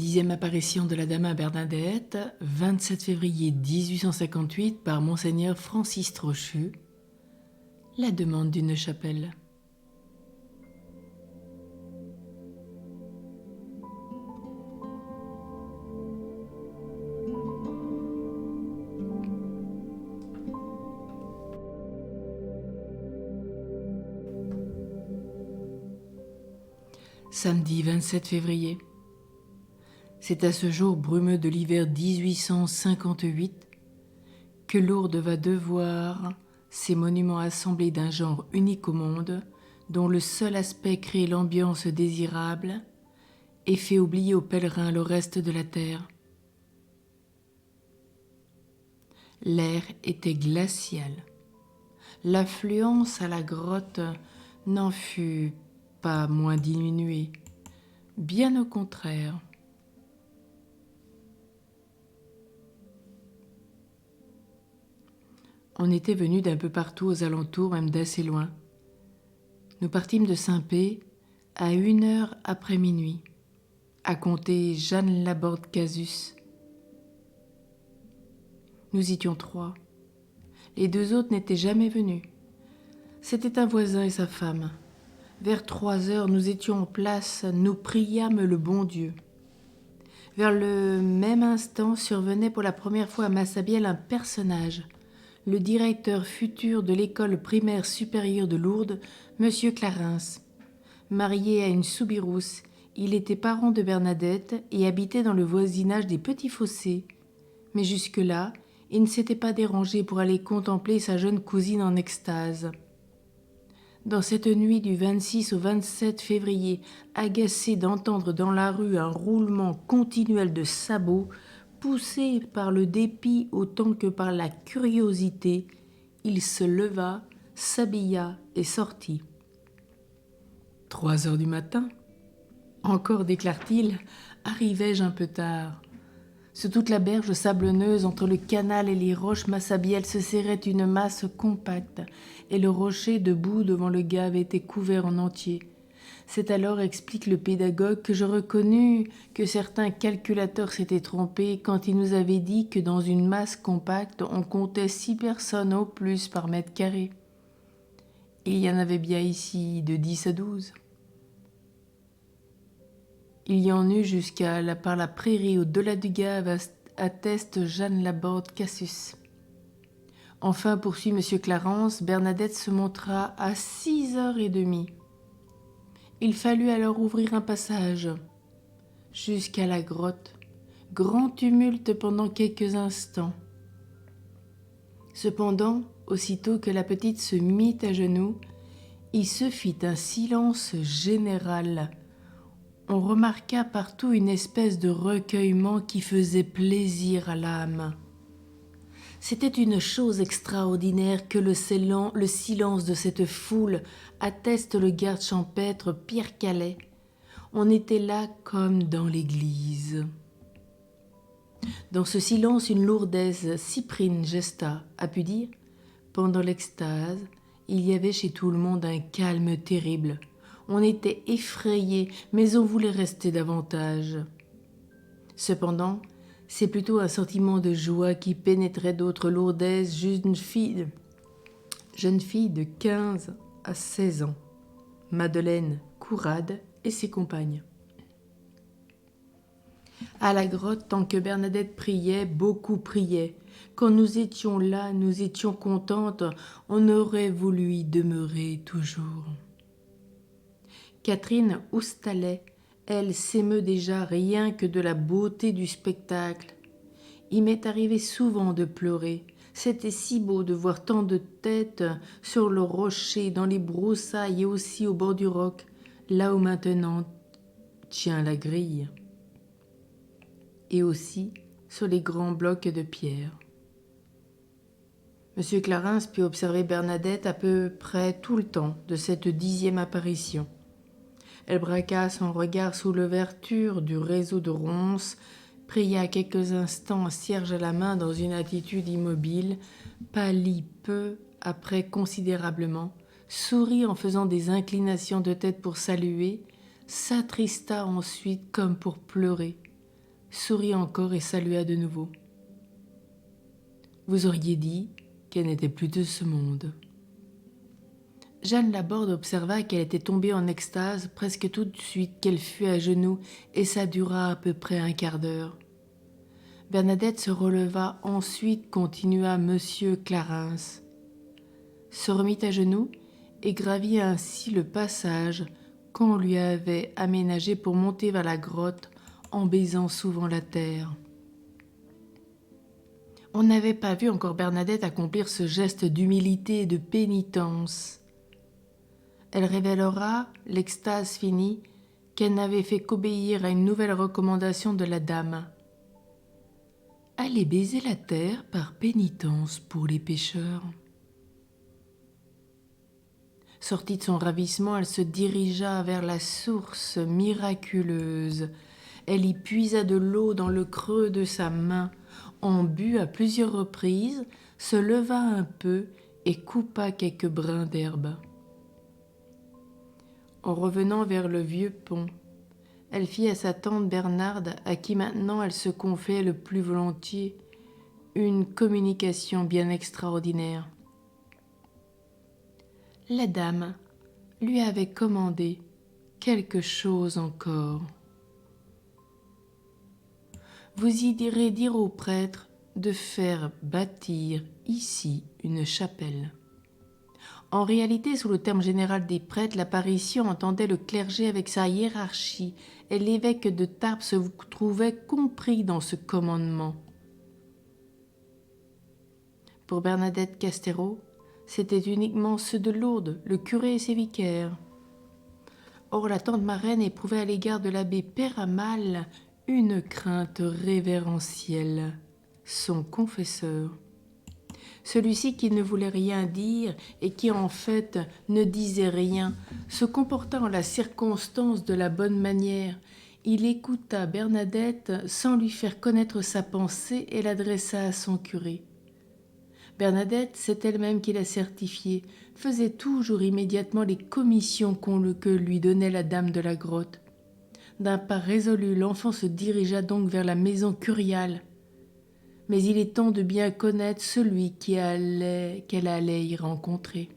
Dixième apparition de la dame à Bernadette, 27 février 1858 par Monseigneur Francis Trochu. La demande d'une chapelle. Samedi 27 février. C'est à ce jour brumeux de l'hiver 1858 que Lourdes va devoir ces monuments assemblés d'un genre unique au monde, dont le seul aspect crée l'ambiance désirable et fait oublier aux pèlerins le reste de la terre. L'air était glacial. L'affluence à la grotte n'en fut pas moins diminuée, bien au contraire. On était venus d'un peu partout aux alentours, même d'assez loin. Nous partîmes de Saint-Pé à 1h après minuit, à compter Jeanne Laborde Casus. Nous étions 3. Les 2 autres n'étaient jamais venus. C'était un voisin et sa femme. Vers 3h, nous étions en place, nous priâmes le bon Dieu. Vers le même instant survenait pour la première fois à Massabielle un personnage, le directeur futur de l'école primaire supérieure de Lourdes, M. Clarens. Marié à une Soubirousse, il était parent de Bernadette et habitait dans le voisinage des Petits Fossés. Mais jusque-là, il ne s'était pas dérangé pour aller contempler sa jeune cousine en extase. Dans cette nuit du 26 au 27 février, agacé d'entendre dans la rue un roulement continuel de sabots, poussé par le dépit autant que par la curiosité, il se leva, s'habilla et sortit. 3h du matin. Encore, déclare-t-il, arrivai-je un peu tard. Sur toute la berge sablonneuse, entre le canal et les roches Massabielle, se serrait une masse compacte, et le rocher debout devant le gave était couvert en entier. C'est alors, explique le pédagogue, que je reconnus que certains calculateurs s'étaient trompés quand ils nous avaient dit que dans une masse compacte, on comptait 6 personnes au plus par mètre carré. Il y en avait bien ici de 10 à 12. Il y en eut jusqu'à par la prairie au-delà du gave, atteste Jeanne Laborde Casus. Enfin, poursuit M. Clarens, Bernadette se montra à 6h30. Il fallut alors ouvrir un passage jusqu'à la grotte. Grand tumulte pendant quelques instants. Cependant, aussitôt que la petite se mit à genoux, il se fit un silence général. On remarqua partout une espèce de recueillement qui faisait plaisir à l'âme. C'était une chose extraordinaire que le silence de cette foule, atteste le garde champêtre Pierre Calais. On était là comme dans l'église. Dans ce silence, une lourdaise, Cyprine Gesta, a pu dire, pendant l'extase, il y avait chez tout le monde un calme terrible. On était effrayé, mais on voulait rester davantage. Cependant, c'est plutôt un sentiment de joie qui pénétrait d'autres lourdaises, jeune fille de 15 à 16 ans, Madeleine Courade et ses compagnes. À la grotte, tant que Bernadette priait, beaucoup priaient. Quand nous étions là, nous étions contentes, on aurait voulu y demeurer toujours. Catherine Oustalet, elle, s'émeut déjà rien que de la beauté du spectacle. Il m'est arrivé souvent de pleurer. C'était si beau de voir tant de têtes sur le rocher, dans les broussailles et aussi au bord du roc, là où maintenant tient la grille. Et aussi sur les grands blocs de pierre. M. Clarens put observer Bernadette à peu près tout le temps de cette 10e apparition. Elle braqua son regard sous l'ouverture du réseau de ronces, pria quelques instants, cierge à la main dans une attitude immobile, pâlit peu, après considérablement, sourit en faisant des inclinations de tête pour saluer, s'attrista ensuite comme pour pleurer. sourit encore et salua de nouveau. Vous auriez dit qu'elle n'était plus de ce monde. Jeanne Laborde observa qu'elle était tombée en extase presque tout de suite qu'elle fut à genoux et ça dura à peu près un quart d'heure. Bernadette se releva ensuite, continua Monsieur Clarens, se remit à genoux et gravit ainsi le passage qu'on lui avait aménagé pour monter vers la grotte en baisant souvent la terre. On n'avait pas vu encore Bernadette accomplir ce geste d'humilité et de pénitence. Elle révélera, l'extase finie, qu'elle n'avait fait qu'obéir à une nouvelle recommandation de la dame. Aller baiser la terre par pénitence pour les pécheurs. Sortie de son ravissement, elle se dirigea vers la source miraculeuse. Elle y puisa de l'eau dans le creux de sa main, en but à plusieurs reprises, se leva un peu et coupa quelques brins d'herbe. En revenant vers le vieux pont, elle fit à sa tante Bernarde, à qui maintenant elle se confiait le plus volontiers, une communication bien extraordinaire. La dame lui avait commandé quelque chose encore. Vous y direz dire au prêtre de faire bâtir ici une chapelle. En réalité, sous le terme général des prêtres, l'apparition entendait le clergé avec sa hiérarchie, et l'évêque de Tarbes se trouvait compris dans ce commandement. Pour Bernadette Castéro, c'étaient uniquement ceux de Lourdes, le curé et ses vicaires. Or, la tante marraine éprouvait à l'égard de l'abbé Péramal une crainte révérentielle, son confesseur. Celui-ci qui ne voulait rien dire et qui en fait ne disait rien, se comporta en la circonstance de la bonne manière. Il écouta Bernadette sans lui faire connaître sa pensée et l'adressa à son curé. Bernadette, c'est elle-même qui l'a certifié, faisait toujours immédiatement les commissions que lui donnait la dame de la grotte. D'un pas résolu, l'enfant se dirigea donc vers la maison curiale. Mais il est temps de bien connaître celui qu'elle allait y rencontrer.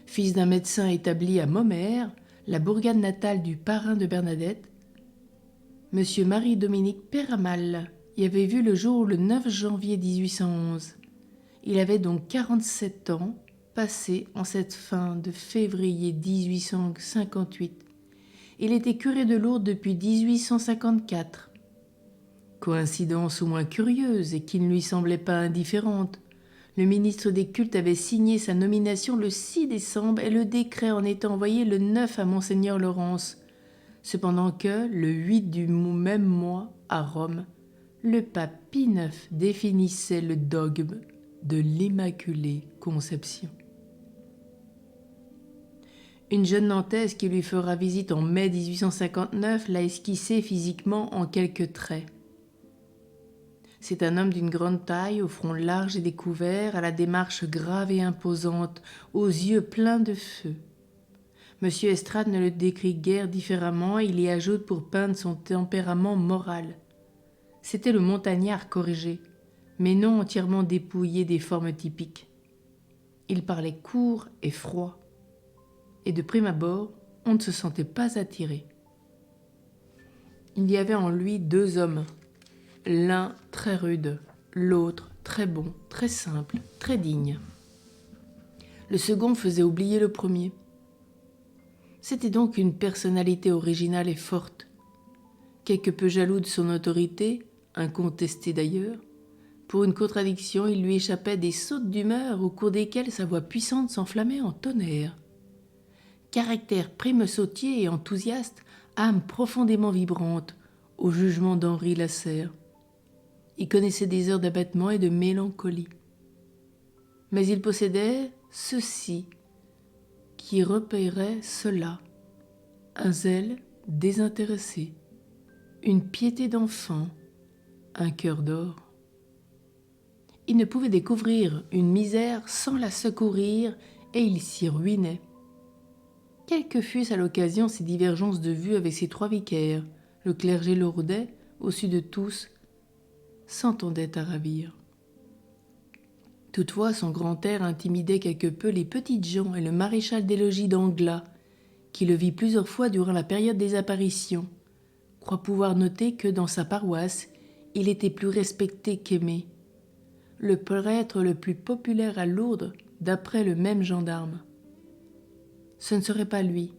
Fils d'un médecin établi à Momère, la bourgade natale du parrain de Bernadette, M. Marie-Dominique Péramal y avait vu le jour le 9 janvier 1811. Il avait donc 47 ans, passés en cette fin de février 1858. Il était curé de Lourdes depuis 1854. Coïncidence au moins curieuse et qui ne lui semblait pas indifférente. Le ministre des Cultes avait signé sa nomination le 6 décembre et le décret en était envoyé le 9 à Monseigneur Laurence. Cependant que, le 8 du même mois, à Rome, le pape Pie IX définissait le dogme de l'Immaculée Conception. Une jeune Nantaise qui lui fera visite en mai 1859 l'a esquissé physiquement en quelques traits. C'est un homme d'une grande taille, au front large et découvert, à la démarche grave et imposante, aux yeux pleins de feu. Monsieur Estrade ne le décrit guère différemment, il y ajoute pour peindre son tempérament moral. C'était le montagnard corrigé, mais non entièrement dépouillé des formes typiques. Il parlait court et froid, et de prime abord, on ne se sentait pas attiré. Il y avait en lui deux hommes, l'un très rude, l'autre très bon, très simple, très digne. Le second faisait oublier le premier. C'était donc une personnalité originale et forte. Quelque peu jaloux de son autorité, incontestée d'ailleurs, pour une contradiction, il lui échappait des sautes d'humeur au cours desquelles sa voix puissante s'enflammait en tonnerre. Caractère prime-sautier et enthousiaste, âme profondément vibrante, au jugement d'Henri Lasserre. Il connaissait des heures d'abattement et de mélancolie. Mais il possédait ceci qui repérait cela, un zèle désintéressé, une piété d'enfant, un cœur d'or. Il ne pouvait découvrir une misère sans la secourir et il s'y ruinait. Quelles que fussent à l'occasion ses divergences de vue avec ses trois vicaires, Le clergé lourdais, au-dessus de tous, s'entendait à ravir. Toutefois, son grand air intimidait quelque peu les petites gens et le maréchal des logis d'Anglas, qui le vit plusieurs fois durant la période des apparitions, croit pouvoir noter que dans sa paroisse, il était plus respecté qu'aimé. Le prêtre le plus populaire à Lourdes, d'après le même gendarme. Ce ne serait pas lui,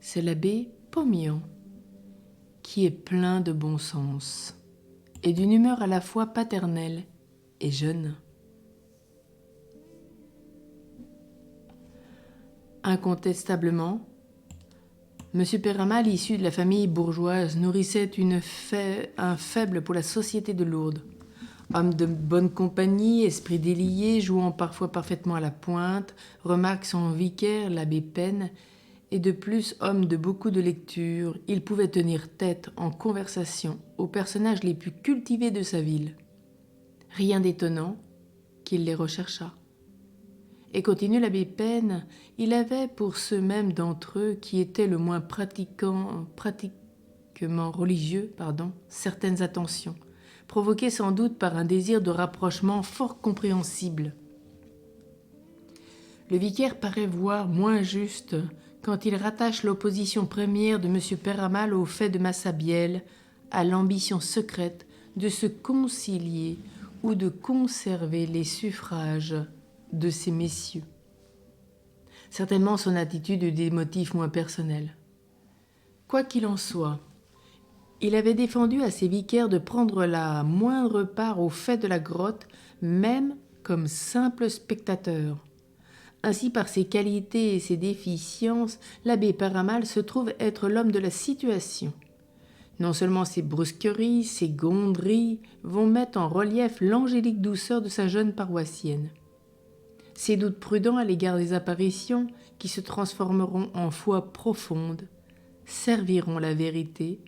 c'est l'abbé Pomian, qui est plein de bon sens et d'une humeur à la fois paternelle et jeune. Incontestablement, M. Peyramale, issu de la famille bourgeoise, nourrissait un faible pour la société de Lourdes. Homme de bonne compagnie, esprit délié, jouant parfois parfaitement à la pointe, remarque son vicaire, l'abbé Pen, et de plus homme de beaucoup de lecture, il pouvait tenir tête en conversation aux personnages les plus cultivés de sa ville. Rien d'étonnant qu'il les recherchât. Et continue l'abbé Pen, il avait pour ceux mêmes d'entre eux qui étaient le moins pratiquement religieux, certaines attentions, provoquées sans doute par un désir de rapprochement fort compréhensible. Le vicaire paraît voir moins juste quand il rattache l'opposition première de M. Peyramale au fait de Massabielle, à l'ambition secrète de se concilier ou de conserver les suffrages de ces messieurs. Certainement son attitude eut des motifs moins personnels. Quoi qu'il en soit, il avait défendu à ses vicaires de prendre la moindre part au fait de la grotte, même comme simple spectateur. Ainsi, par ses qualités et ses déficiences, l'abbé Peyramale se trouve être l'homme de la situation. Non seulement ses brusqueries, ses gonderies vont mettre en relief l'angélique douceur de sa jeune paroissienne. Ses doutes prudents à l'égard des apparitions, qui se transformeront en foi profonde, serviront la vérité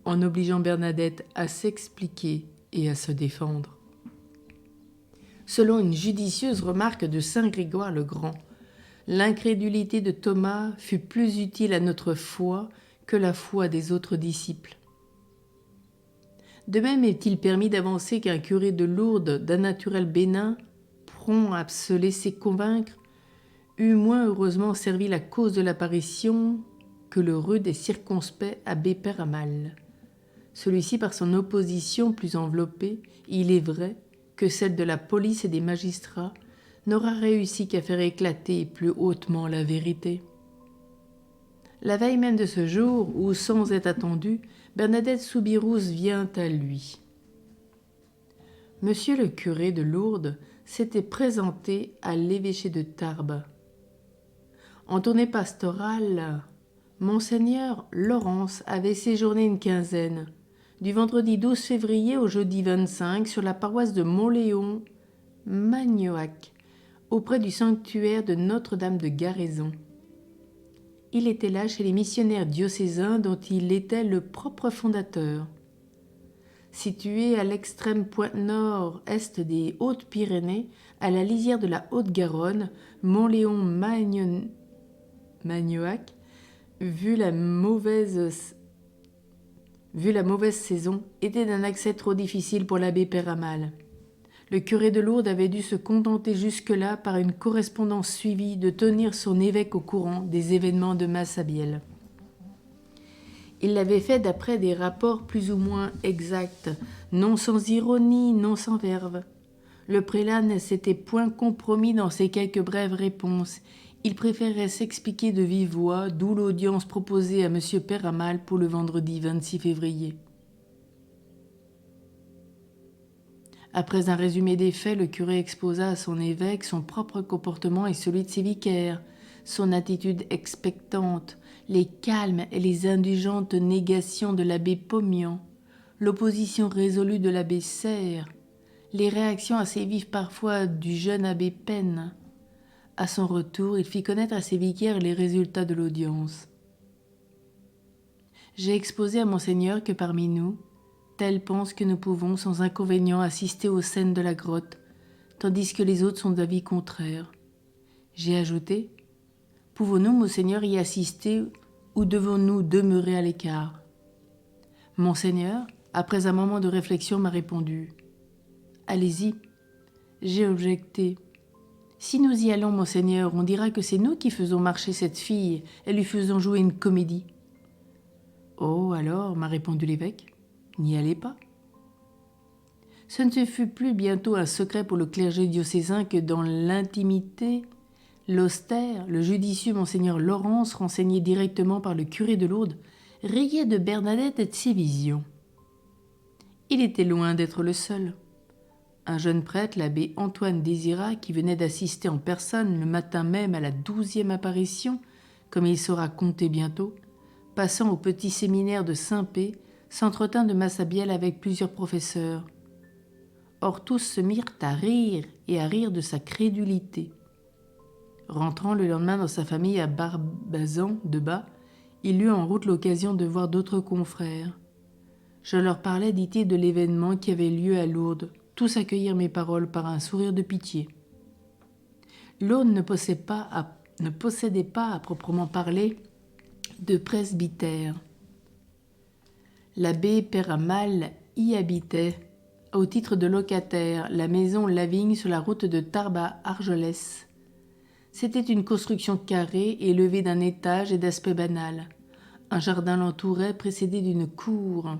en obligeant Bernadette à s'expliquer et à se défendre. Selon une judicieuse remarque de saint Grégoire le Grand, l'incrédulité de Thomas fut plus utile à notre foi que la foi des autres disciples. De même est-il permis d'avancer qu'un curé de Lourdes, d'un naturel bénin, prompt à se laisser convaincre, eût moins heureusement servi la cause de l'apparition que le rude et circonspect abbé Peyramale. Celui-ci, par son opposition plus enveloppée, il est vrai, que celle de la police et des magistrats, n'aura réussi qu'à faire éclater plus hautement la vérité. La veille même de ce jour, où, sans être attendue, Bernadette Soubirous vient à lui. Monsieur le curé de Lourdes s'était présenté à l'évêché de Tarbes. En tournée pastorale, Monseigneur Laurence avait séjourné une quinzaine, du vendredi 12 février au jeudi 25, sur la paroisse de Montléon, Magnoac, auprès du sanctuaire de Notre-Dame de Garaison. Il était là chez les missionnaires diocésains dont il était le propre fondateur. Situé à l'extrême pointe nord-est des Hautes-Pyrénées, à la lisière de la Haute-Garonne, Montléon-Magnoac, vu la mauvaise saison, était d'un accès trop difficile pour l'abbé Peyramale. Le curé de Lourdes avait dû se contenter jusque-là, par une correspondance suivie, de tenir son évêque au courant des événements de Massabielle. Il l'avait fait d'après des rapports plus ou moins exacts, non sans ironie, non sans verve. Le prélat ne s'était point compromis dans ses quelques brèves réponses. Il préférait s'expliquer de vive voix, d'où l'audience proposée à M. Peyramale pour le vendredi 26 février. Après un résumé des faits, le curé exposa à son évêque son propre comportement et celui de ses vicaires, son attitude expectante, les calmes et les indulgentes négations de l'abbé Pomian, l'opposition résolue de l'abbé Serre, les réactions assez vives parfois du jeune abbé Pen. À son retour, il fit connaître à ses vicaires les résultats de l'audience. « J'ai exposé à Monseigneur que parmi nous, tel pense que nous pouvons sans inconvénient assister aux scènes de la grotte, tandis que les autres sont d'avis contraire. J'ai ajouté, pouvons-nous, Monseigneur, y assister ou devons-nous demeurer à l'écart ? Monseigneur, après un moment de réflexion, m'a répondu « Allez-y ». J'ai objecté « Si nous y allons, monseigneur, on dira que c'est nous qui faisons marcher cette fille et lui faisons jouer une comédie. »« Oh, alors, m'a répondu l'évêque, n'y allez pas. » Ce ne fut plus bientôt un secret pour le clergé diocésain que dans l'intimité, l'austère, le judicieux monseigneur Laurence, renseigné directement par le curé de Lourdes, riait de Bernadette et de ses visions. Il était loin d'être le seul. Un jeune prêtre, l'abbé Antoine Désirat, qui venait d'assister en personne le matin même à la 12e apparition, comme il saura compter bientôt, passant au petit séminaire de Saint-Pé, s'entretint de Massabielle avec plusieurs professeurs. Or tous se mirent à rire et à rire de sa crédulité. Rentrant le lendemain dans sa famille à Barbazan de Bas, il eut en route l'occasion de voir d'autres confrères. Je leur parlais, dit-il, de l'événement qui avait lieu à Lourdes. Tous accueillirent mes paroles par un sourire de pitié. Lourdes ne possédait pas, à proprement parler, de presbytère. L'abbé Peyramal y habitait, au titre de locataire, la maison Lavigne sur la route de Tarbes à Argelès. C'était une construction carrée, élevée d'un étage et d'aspect banal. Un jardin l'entourait, précédé d'une cour.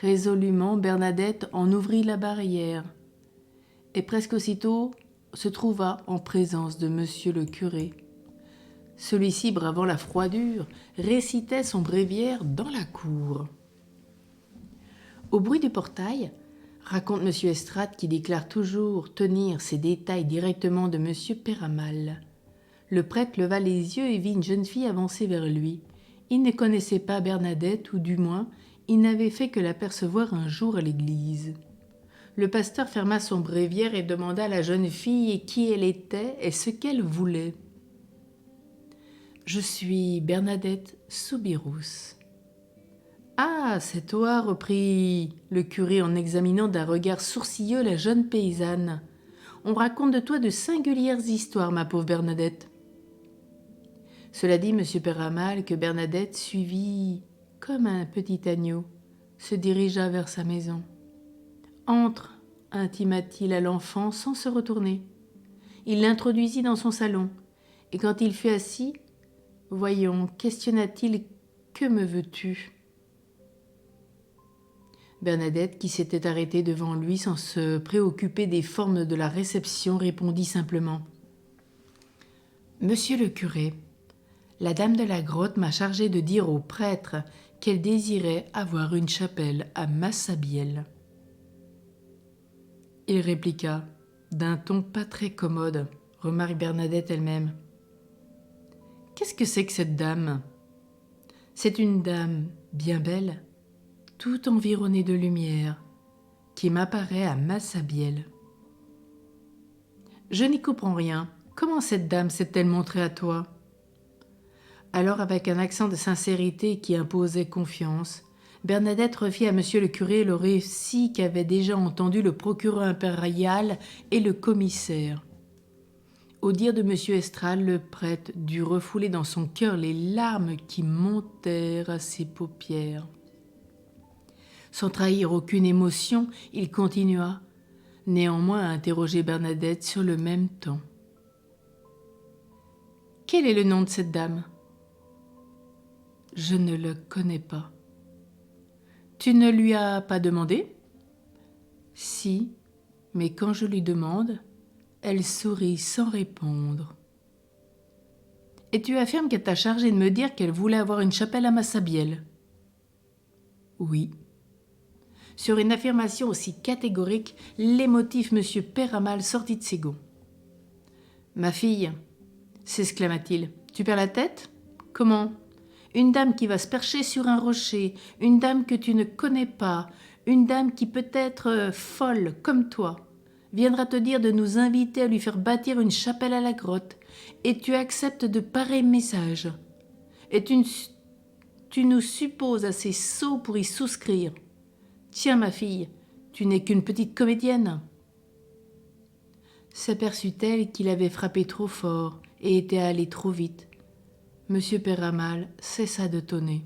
Résolument, Bernadette en ouvrit la barrière, et presque aussitôt se trouva en présence de monsieur le curé. Celui-ci, bravant la froidure, récitait son bréviaire dans la cour. Au bruit du portail, raconte M. Estrade qui déclare toujours tenir ces détails directement de M. Peyramal. Le prêtre leva les yeux et vit une jeune fille avancer vers lui. Il ne connaissait pas Bernadette, ou du moins, il n'avait fait que l'apercevoir un jour à l'église. Le pasteur ferma son bréviaire et demanda à la jeune fille qui elle était et ce qu'elle voulait. « Je suis Bernadette Soubirous. »« Ah, c'est toi, reprit le curé en examinant d'un regard sourcilleux la jeune paysanne. On raconte de toi de singulières histoires, ma pauvre Bernadette. » Cela dit, M. Peyramal, que Bernadette suivit comme un petit agneau, se dirigea vers sa maison. « Entre, intima-t-il à l'enfant sans se retourner. Il l'introduisit dans son salon, et quand il fut assis, « Voyons, questionna-t-il, que me veux-tu » Bernadette, qui s'était arrêtée devant lui sans se préoccuper des formes de la réception, répondit simplement « Monsieur le curé, la dame de la grotte m'a chargé de dire au prêtre qu'elle désirait avoir une chapelle à Massabielle. » Il répliqua, d'un ton pas très commode, remarque Bernadette elle-même. « Qu'est-ce que c'est que cette dame ? C'est une dame bien belle, tout environnée de lumière, qui m'apparaît à Massabielle. »« Je n'y comprends rien. Comment cette dame s'est-elle montrée à toi ?» Alors, avec un accent de sincérité qui imposait confiance, Bernadette refit à monsieur le curé le récit qu'avaient déjà entendu le procureur impérial et le commissaire. Au dire de monsieur Estrade, le prêtre dut refouler dans son cœur les larmes qui montèrent à ses paupières. Sans trahir aucune émotion, il continua, néanmoins à interroger Bernadette sur le même ton. « Quel est le nom de cette dame ?»« Je ne le connais pas. »« Tu ne lui as pas demandé ?»« Si, mais quand je lui demande, elle sourit sans répondre. »« Et tu affirmes qu'elle t'a chargé de me dire qu'elle voulait avoir une chapelle à Massabielle ?»« Oui. » Sur une affirmation aussi catégorique, l'émotif M. Peyramal sortit de ses gonds. « Ma fille, s'exclama-t-il, tu perds la tête ? Comment ? Une dame qui va se percher sur un rocher, une dame que tu ne connais pas, une dame qui peut être folle comme toi, viendra te dire de nous inviter à lui faire bâtir une chapelle à la grotte, et tu acceptes de pareils messages. Et tu nous supposes assez sots pour y souscrire. Tiens, ma fille, tu n'es qu'une petite comédienne. » S'aperçut-elle qu'il avait frappé trop fort et était allé trop vite. M. Peyramal cessa de tonner.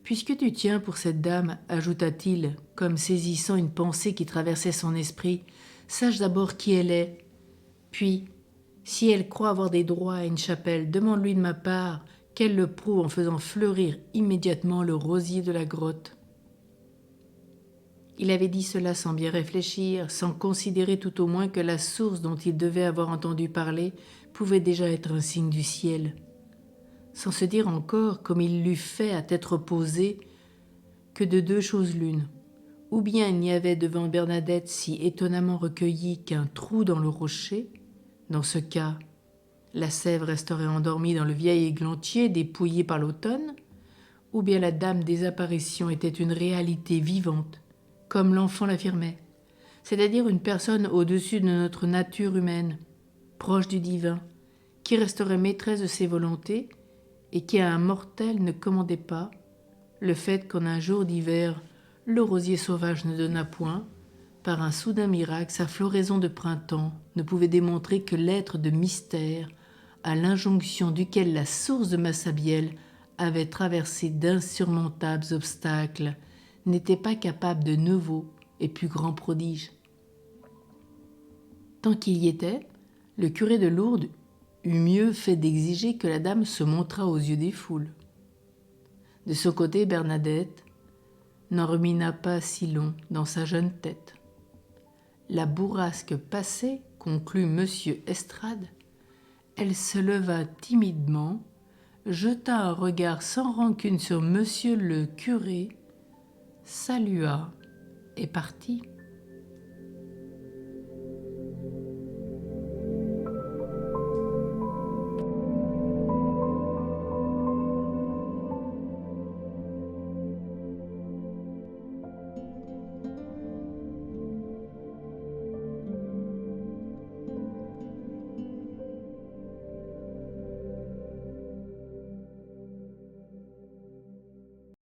Puisque tu tiens pour cette dame, ajouta-t-il, comme saisissant une pensée qui traversait son esprit, sache d'abord qui elle est. Puis, si elle croit avoir des droits à une chapelle, demande-lui de ma part qu'elle le prouve en faisant fleurir immédiatement le rosier de la grotte. » Il avait dit cela sans bien réfléchir, sans considérer tout au moins que la source dont il devait avoir entendu parler pouvait déjà être un signe du ciel, sans se dire encore, comme il l'eût fait à tête reposée, que de deux choses l'une. Ou bien il n'y avait devant Bernadette si étonnamment recueillie qu'un trou dans le rocher. Dans ce cas, la sève resterait endormie dans le vieil églantier dépouillé par l'automne, ou bien la dame des apparitions était une réalité vivante, comme l'enfant l'affirmait, c'est-à-dire une personne au-dessus de notre nature humaine, proche du divin, qui resterait maîtresse de ses volontés et qui à un mortel ne commandait pas le fait qu'en un jour d'hiver, le rosier sauvage ne donna point, par un soudain miracle, sa floraison de printemps ne pouvait démontrer que l'être de mystère à l'injonction duquel la source de Massabielle avait traversé d'insurmontables obstacles n'était pas capable de nouveaux et plus grands prodiges. Tant qu'il y était, le curé de Lourdes eut mieux fait d'exiger que la dame se montrât aux yeux des foules. De son côté, Bernadette n'en rumina pas si long dans sa jeune tête. La bourrasque passée, conclut Monsieur Estrade, elle se leva timidement, jeta un regard sans rancune sur Monsieur le curé, salua et partit.